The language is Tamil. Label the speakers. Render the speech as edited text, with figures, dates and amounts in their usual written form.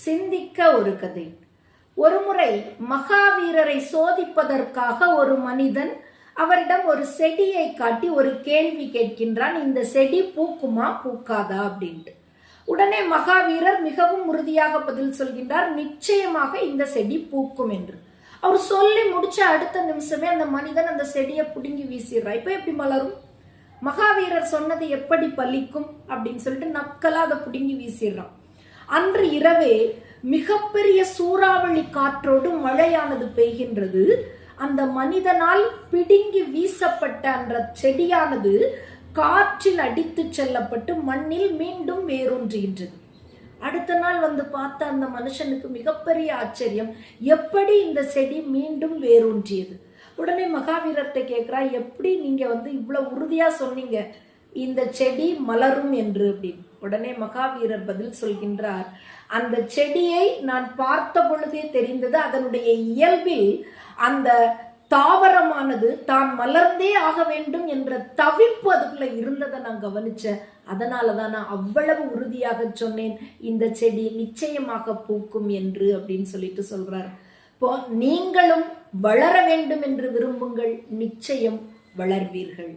Speaker 1: சிந்திக்க ஒரு கதை. ஒருமுறை மகாவீரரை சோதிப்பதற்காக ஒரு மனிதன் அவரிடம் ஒரு செடியை காட்டி ஒரு கேள்வி கேட்கின்றான். இந்த செடி பூக்குமா பூக்காதா அப்படின்ட்டு. உடனே மகாவீரர் மிகவும் உறுதியாக பதில் சொல்கின்றார், நிச்சயமாக இந்த செடி பூக்கும் என்று. அவர் சொல்லி முடிச்ச அடுத்த நிமிஷமே அந்த மனிதன் அந்த செடியை புடுங்கி வீசிடுறார். இப்ப எப்படி மலரும்? மகாவீரர் சொன்னது எப்படி பலிக்கும் அப்படின்னு சொல்லிட்டு நக்கலா அதை புடுங்கி வீசிடுறான். அன்று இரவே மிகப்பெரிய சூறாவளி காற்றோடு மழையானது பெய்கின்றது. அந்த மனிதனால் பிடுங்கி வீசப்பட்ட அந்த செடியானது காற்றில் அடித்து செல்லப்பட்டு மண்ணில் மீண்டும் வேரூன்றுகின்றது. அடுத்த நாள் வந்து பார்த்த அந்த மனுஷனுக்கு மிகப்பெரிய ஆச்சரியம், எப்படி இந்த செடி மீண்டும் வேரூன்றியது? உடனே மகாவீரர்கிட்ட கேட்கிறா, எப்படி நீங்க இவ்வளவு உறுதியா சொன்னீங்க இந்த செடி மலரும் என்று அப்படின்னு. உடனே மகாவீரர் பதில் சொல்கின்றார், அந்த செடியை நான் பார்த்த பொழுதே தெரிந்தது, அதனுடைய இயல்பில் அந்த தாவரமானது தான் மலர்ந்தே ஆக வேண்டும் என்ற தவிப்பு அதுக்குள்ள இருந்ததை நான் கவனிச்சேன். அதனாலதான் நான் அவ்வளவு உறுதியாக சொன்னேன் இந்த செடி நிச்சயமாக பூக்கும் என்று அப்படின்னு சொல்லிட்டு சொல்றார். இப்போ நீங்களும் வளர வேண்டும் என்று விரும்புங்கள், நிச்சயம் வளர்வீர்கள்.